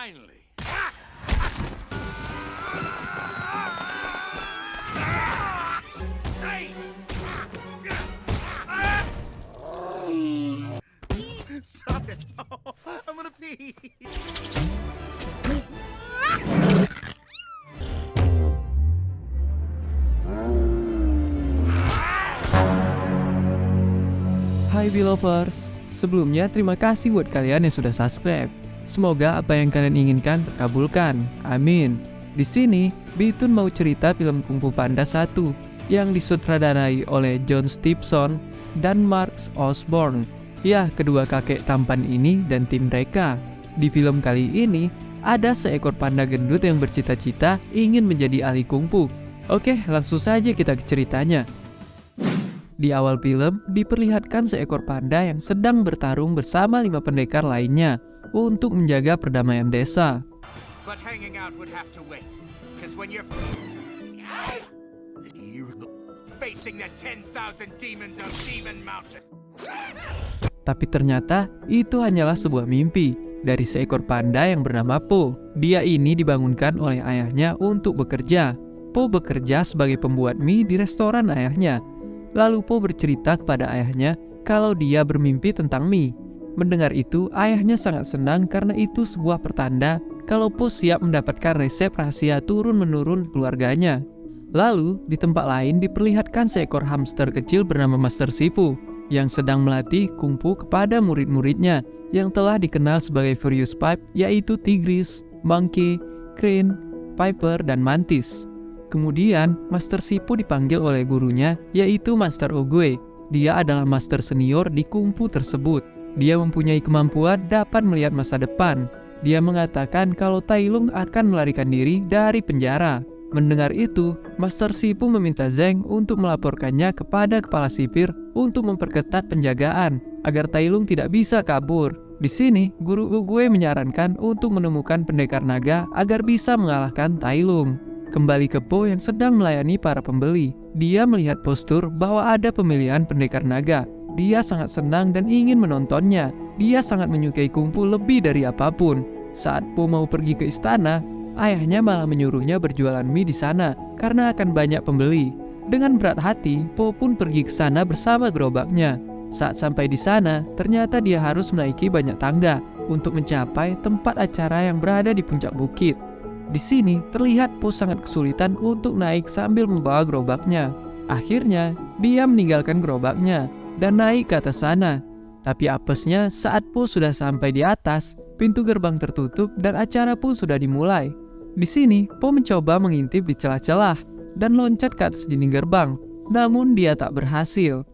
Finally. Stop it. Oh, I'm gonna pee. Hai Belovers, sebelumnya terima kasih buat kalian yang sudah subscribe. Semoga apa yang kalian inginkan terkabulkan, amin. Di sini, Bitun mau cerita film Kung Fu Panda 1 yang disutradarai oleh John Stephenson dan Mark Osborne. Ya, kedua kakek tampan ini dan tim mereka. Di film kali ini, ada seekor panda gendut yang bercita-cita ingin menjadi ahli kungfu. Oke, langsung saja kita ke ceritanya. Di awal film, diperlihatkan seekor panda yang sedang bertarung bersama 5 pendekar lainnya untuk menjaga perdamaian desa. But hanging out would have to wait. Because when you're facing the 10,000 demons of Demon Mountain. Tapi ternyata itu hanyalah sebuah mimpi dari seekor panda yang bernama Po. Dia ini dibangunkan oleh ayahnya untuk bekerja. Po bekerja sebagai pembuat mie di restoran ayahnya. Lalu Po bercerita kepada ayahnya kalau dia bermimpi tentang mie. Mendengar itu, ayahnya sangat senang karena itu sebuah pertanda kalau Po siap mendapatkan resep rahasia turun-menurun keluarganya. Lalu, di tempat lain diperlihatkan seekor hamster kecil bernama Master Shifu yang sedang melatih kungfu kepada murid-muridnya yang telah dikenal sebagai Furious Five, yaitu Tigris, Monkey, Crane, Piper, dan Mantis. Kemudian, Master Shifu dipanggil oleh gurunya, yaitu Master Oogway. Dia adalah master senior di kungfu tersebut. Dia mempunyai kemampuan dapat melihat masa depan. Dia mengatakan kalau Tai Lung akan melarikan diri dari penjara. Mendengar itu, Master Shifu meminta Zheng untuk melaporkannya kepada kepala sipir untuk memperketat penjagaan agar Tai Lung tidak bisa kabur. Di sini, Guru Oogway menyarankan untuk menemukan pendekar naga agar bisa mengalahkan Tai Lung. Kembali ke Po yang sedang melayani para pembeli. Dia melihat postur bahwa ada pemilihan pendekar naga. Dia sangat senang dan ingin menontonnya. Dia sangat menyukai kungfu lebih dari apapun. Saat Po mau pergi ke istana, ayahnya malah menyuruhnya berjualan mie di sana karena akan banyak pembeli. Dengan berat hati, Po pun pergi ke sana bersama gerobaknya. Saat sampai di sana, ternyata dia harus menaiki banyak tangga untuk mencapai tempat acara yang berada di puncak bukit. Di sini terlihat Po sangat kesulitan untuk naik sambil membawa gerobaknya. Akhirnya, dia meninggalkan gerobaknya dan naik ke atas sana. Tapi apesnya saat Po sudah sampai di atas, pintu gerbang tertutup dan acara pun sudah dimulai. Di sini, Po mencoba mengintip di celah-celah dan loncat ke atas dinding gerbang. Namun dia tak berhasil.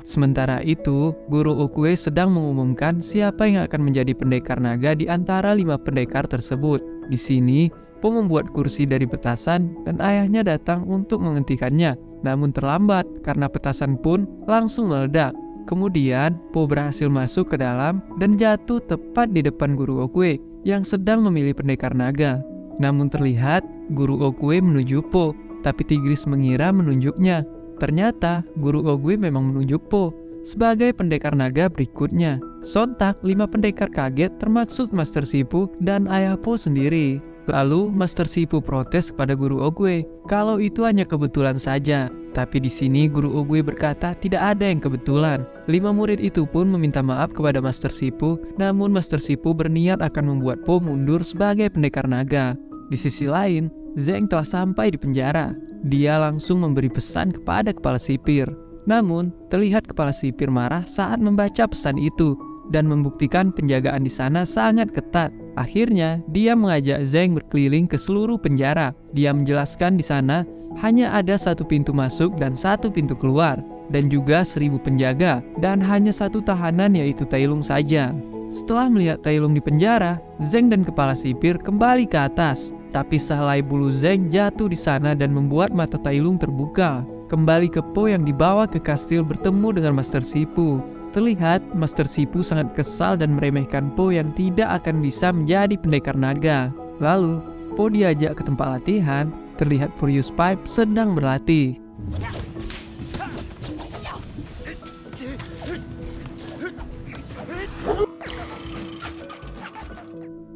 Sementara itu, Guru Oogway sedang mengumumkan siapa yang akan menjadi pendekar naga di antara 5 pendekar tersebut. Di sini, Po membuat kursi dari petasan dan ayahnya datang untuk menghentikannya. Namun terlambat karena petasan pun langsung meledak. Kemudian, Po berhasil masuk ke dalam dan jatuh tepat di depan Guru Oogway yang sedang memilih pendekar naga. Namun terlihat, Guru Oogway menuju Po, tapi Tigris mengira menunjuknya. Ternyata, Guru Oogway memang menunjuk Po sebagai pendekar naga berikutnya. Sontak, 5 pendekar kaget termasuk Master Shifu dan ayah Po sendiri. Lalu, Master Shifu protes kepada Guru Oogway kalau itu hanya kebetulan saja. Tapi di sini Guru Oogway berkata tidak ada yang kebetulan. 5 murid itu pun meminta maaf kepada Master Shifu, namun Master Shifu berniat akan membuat Po mundur sebagai pendekar naga. Di sisi lain, Zheng telah sampai di penjara. Dia langsung memberi pesan kepada kepala sipir. Namun, terlihat kepala sipir marah saat membaca pesan itu dan membuktikan penjagaan di sana sangat ketat. Akhirnya, dia mengajak Zheng berkeliling ke seluruh penjara. Dia menjelaskan di sana hanya ada 1 pintu masuk dan 1 pintu keluar, dan juga 1000 penjaga, dan hanya 1 tahanan yaitu Tai Lung saja. Setelah melihat Tai Lung di penjara, Zheng dan kepala sipir kembali ke atas. Tapi sehelai bulu Zheng jatuh di sana dan membuat mata Tai Lung terbuka. Kembali ke Po yang dibawa ke kastil bertemu dengan Master Shifu. Terlihat Master Shifu sangat kesal dan meremehkan Po yang tidak akan bisa menjadi pendekar naga. Lalu, Po diajak ke tempat latihan terlihat Furious Pipe sedang berlatih.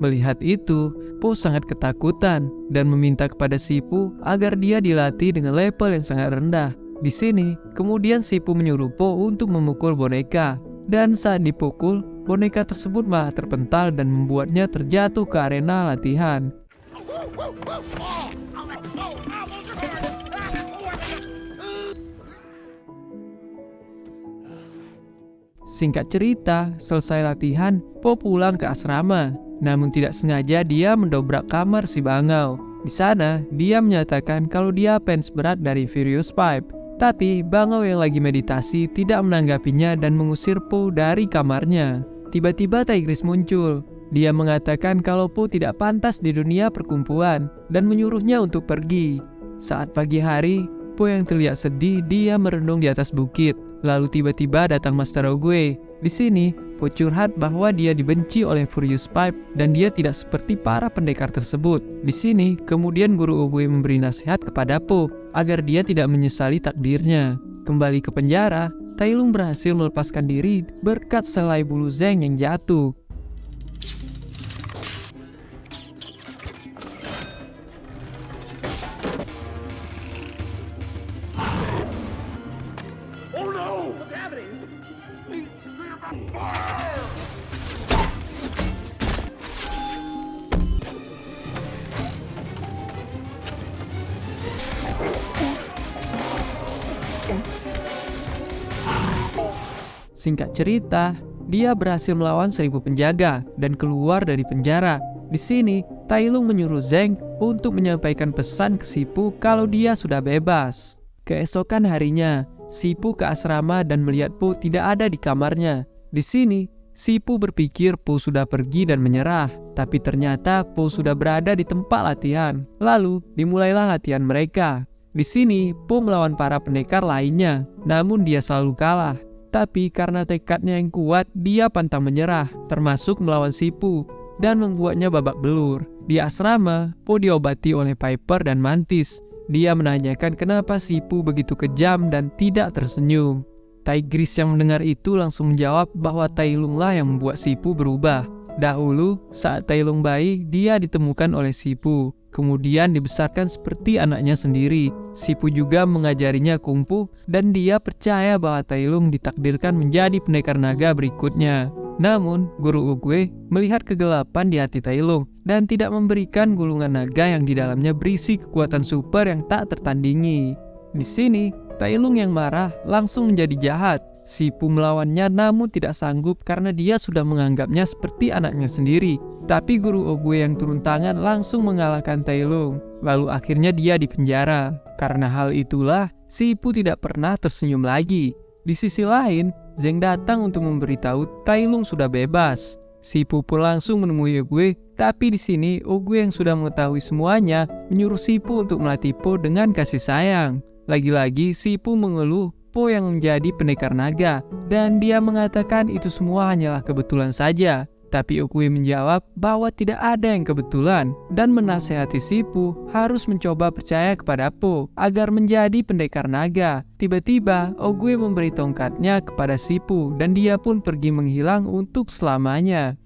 Melihat itu, Po sangat ketakutan dan meminta kepada Sipu agar dia dilatih dengan level yang sangat rendah. Di sini, kemudian Sipu menyuruh Po untuk memukul boneka. Dan saat dipukul, boneka tersebut malah terpental dan membuatnya terjatuh ke arena latihan. Singkat cerita, selesai latihan, Po pulang ke asrama. Namun tidak sengaja dia mendobrak kamar si Bangau. Di sana, dia menyatakan kalau dia fans berat dari Furious Pipe. Tapi Bangau yang lagi meditasi tidak menanggapinya dan mengusir Po dari kamarnya. Tiba-tiba Tigris muncul. Dia mengatakan kalau Po tidak pantas di dunia perkumpulan dan menyuruhnya untuk pergi. Saat pagi hari, Po yang terlihat sedih, dia merenung di atas bukit. Lalu tiba-tiba datang Master Oogway. Di sini, Po curhat bahwa dia dibenci oleh Furious Pipe dan dia tidak seperti para pendekar tersebut. Di sini, kemudian Guru Oogway memberi nasihat kepada Po agar dia tidak menyesali takdirnya. Kembali ke penjara, Tai Lung berhasil melepaskan diri berkat selai bulu Zeng yang jatuh. Singkat cerita, dia berhasil melawan 1000 penjaga dan keluar dari penjara. Di sini, Tai Lung menyuruh Zeng untuk menyampaikan pesan ke Sipu kalau dia sudah bebas. Keesokan harinya, Sipu ke asrama dan melihat Po tidak ada di kamarnya. Di sini, Sipu berpikir Po sudah pergi dan menyerah, tapi ternyata Po sudah berada di tempat latihan. Lalu, dimulailah latihan mereka. Di sini, Po melawan para pendekar lainnya, namun dia selalu kalah. Tapi karena tekadnya yang kuat, dia pantang menyerah, termasuk melawan Sipu, dan membuatnya babak belur. Di asrama, Po diobati oleh Piper dan Mantis. Dia menanyakan kenapa Sipu begitu kejam dan tidak tersenyum. Tigris yang mendengar itu langsung menjawab bahwa Tai Lung lah yang membuat Sipu berubah. Dahulu, saat Tai Lung bayi, dia ditemukan oleh Sipu. Kemudian dibesarkan seperti anaknya sendiri. Sipu juga mengajarinya kungfu dan dia percaya bahwa Tai Lung ditakdirkan menjadi pendekar naga berikutnya. Namun, Guru Oogway melihat kegelapan di hati Tai Lung dan tidak memberikan gulungan naga yang di dalamnya berisi kekuatan super yang tak tertandingi. Di sini, Tai Lung yang marah langsung menjadi jahat. Sipu melawannya namun tidak sanggup karena dia sudah menganggapnya seperti anaknya sendiri. Tapi Guru Oogway yang turun tangan langsung mengalahkan Tai Lung. Lalu akhirnya dia dipenjara. Karena hal itulah, Sipu tidak pernah tersenyum lagi. Di sisi lain, Zeng datang untuk memberitahu Tai Lung sudah bebas. Sipu pun langsung menemui Oogway, tapi di sini Oogway yang sudah mengetahui semuanya menyuruh Sipu untuk melatih Po dengan kasih sayang. Lagi-lagi Sipu mengeluh Po yang menjadi pendekar naga dan dia mengatakan itu semua hanyalah kebetulan saja. Tapi Oogway menjawab bahwa tidak ada yang kebetulan dan menasehati Sipu harus mencoba percaya kepada Po agar menjadi pendekar naga. Tiba-tiba Oogway memberi tongkatnya kepada Sipu dan dia pun pergi menghilang untuk selamanya.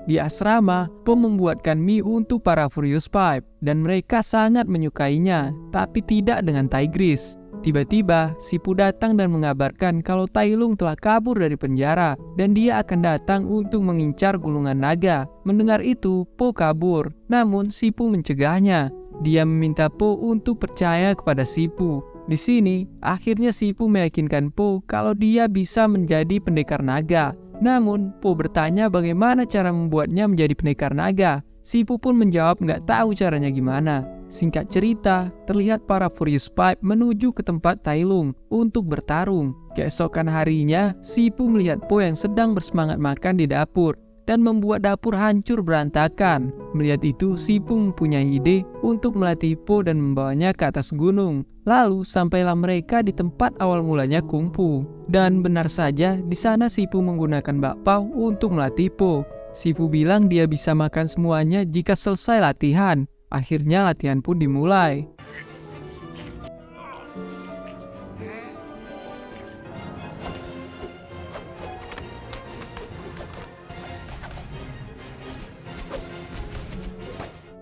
Di asrama, Po membuatkan mie untuk para Furious Pipe dan mereka sangat menyukainya, tapi tidak dengan Tigris. Tiba-tiba, Sipu datang dan mengabarkan kalau Tai Lung telah kabur dari penjara dan dia akan datang untuk mengincar gulungan naga. Mendengar itu, Po kabur, namun Sipu mencegahnya. Dia meminta Po untuk percaya kepada Sipu. Di sini, akhirnya Sipu meyakinkan Po kalau dia bisa menjadi pendekar naga. Namun, Po bertanya bagaimana cara membuatnya menjadi pendekar naga. Sipu pun menjawab nggak tahu caranya gimana. Singkat cerita, terlihat para Furious Pipe menuju ke tempat Tai Lung untuk bertarung. Keesokan harinya, Sipu melihat Po yang sedang bersemangat makan di dapur. dan membuat dapur hancur berantakan. Melihat itu, Si Pu mempunyai ide untuk melatih Po dan membawanya ke atas gunung. Lalu sampailah mereka di tempat awal mulanya kungfu. Dan benar saja, di sana Si Pu menggunakan bakpao untuk melatih Po. Si Pu bilang dia bisa makan semuanya jika selesai latihan. Akhirnya latihan pun dimulai.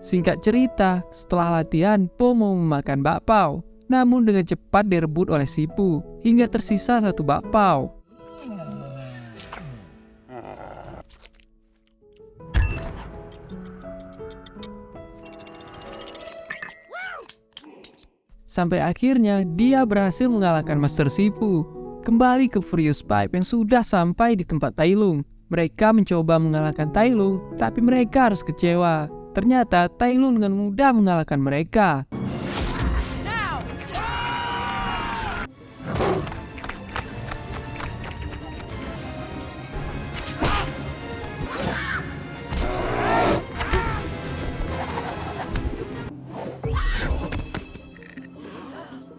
Singkat cerita, setelah latihan, Po mau memakan bakpao. Namun dengan cepat direbut oleh Si Pu, hingga tersisa satu bakpao. Sampai akhirnya, dia berhasil mengalahkan Master Si Pu. Kembali ke Furious Five yang sudah sampai di tempat Tai Lung. Mereka mencoba mengalahkan Tai Lung, tapi mereka harus kecewa. Ternyata Tai Lung dengan mudah mengalahkan mereka.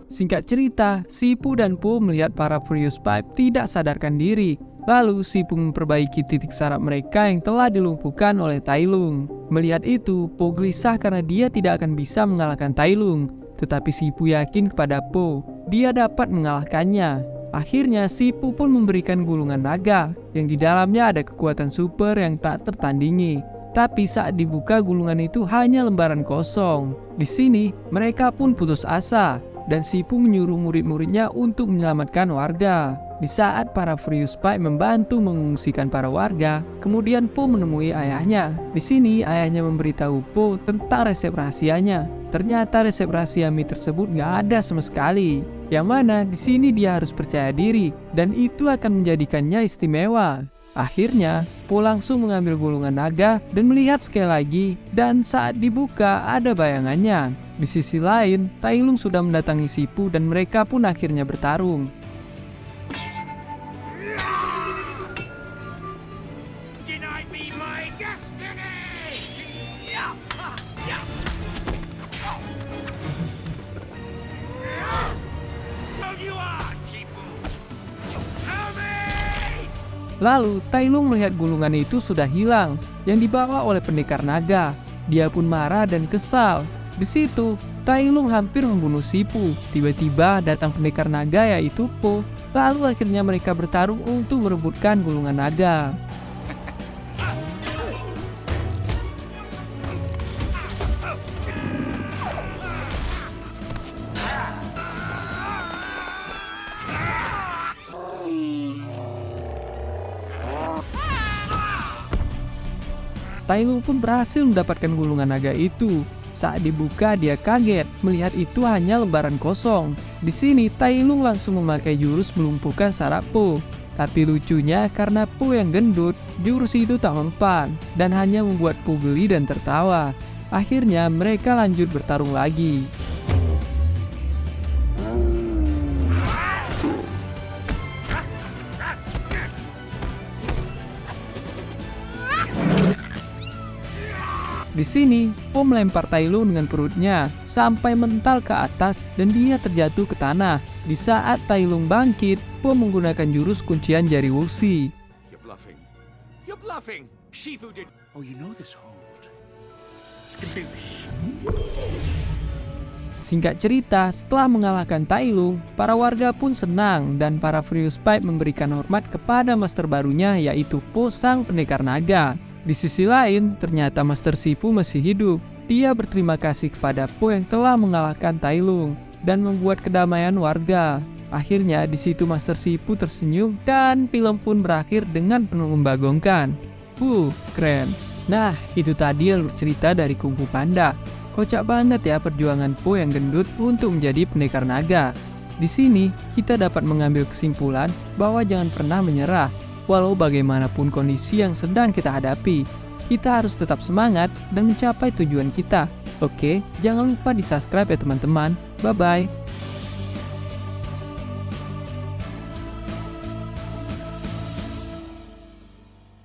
Singkat cerita, Si Pu dan Po melihat para Furious Five tidak sadarkan diri. Lalu Si Pu memperbaiki titik saraf mereka yang telah dilumpuhkan oleh Tai Lung. Melihat itu, Po gelisah karena dia tidak akan bisa mengalahkan Tai Lung. Tetapi Si Pu yakin kepada Po, dia dapat mengalahkannya. Akhirnya Si Pu pun memberikan gulungan naga, yang di dalamnya ada kekuatan super yang tak tertandingi. Tapi saat dibuka gulungan itu hanya lembaran kosong. Di sini, mereka pun putus asa. Dan Si Pu menyuruh murid-muridnya untuk menyelamatkan warga. Di saat para Furious Five membantu mengungsikan para warga, kemudian Po menemui ayahnya. Di sini ayahnya memberitahu Po tentang resep rahasianya. Ternyata resep rahasia mie tersebut nggak ada sama sekali. Yang mana di sini dia harus percaya diri dan itu akan menjadikannya istimewa. Akhirnya, Po langsung mengambil gulungan naga dan melihat sekali lagi, dan saat dibuka ada bayangannya. Di sisi lain, Tai Lung sudah mendatangi Si Pu dan mereka pun akhirnya bertarung. Deny me my destiny! Oh, you are, Shifu! Help me! Lalu, Tai Lung melihat gulungan itu sudah hilang, yang dibawa oleh pendekar naga. Dia pun marah dan kesal. Di situ, Tai Lung hampir membunuh Si Pu. Tiba-tiba datang pendekar naga yaitu Po. Lalu akhirnya mereka bertarung untuk merebutkan gulungan naga. Tai Lung pun berhasil mendapatkan gulungan naga itu. Saat dibuka dia kaget melihat itu hanya lembaran kosong. Di sini Tai Lung langsung memakai jurus melumpuhkan saraf Po. Tapi lucunya karena Po yang gendut, jurus itu tak mempan dan hanya membuat Po geli dan tertawa. Akhirnya mereka lanjut bertarung lagi. Di sini, Po melempar Tai Lung dengan perutnya sampai mental ke atas dan dia terjatuh ke tanah. Di saat Tai Lung bangkit, Po menggunakan jurus kuncian jari Wuxi. You're bluffing. You're bluffing! Shifu did... Oh, you know this hold. Skadoosh. Singkat cerita, setelah mengalahkan Tai Lung, para warga pun senang dan para Furious Five memberikan hormat kepada master barunya yaitu Po sang pendekar naga. Di sisi lain, ternyata Master Si Pu masih hidup. Dia berterima kasih kepada Po yang telah mengalahkan Tai Lung dan membuat kedamaian warga. Akhirnya di situ Master Si Pu tersenyum dan film pun berakhir dengan penuh membagongkan. Keren. Nah, itu tadi alur cerita dari Kung Fu Panda. Kocak banget ya perjuangan Po yang gendut untuk menjadi pendekar naga. Di sini kita dapat mengambil kesimpulan bahwa jangan pernah menyerah. Walau bagaimanapun kondisi yang sedang kita hadapi, kita harus tetap semangat dan mencapai tujuan kita. Oke, jangan lupa di subscribe ya teman-teman. Bye-bye.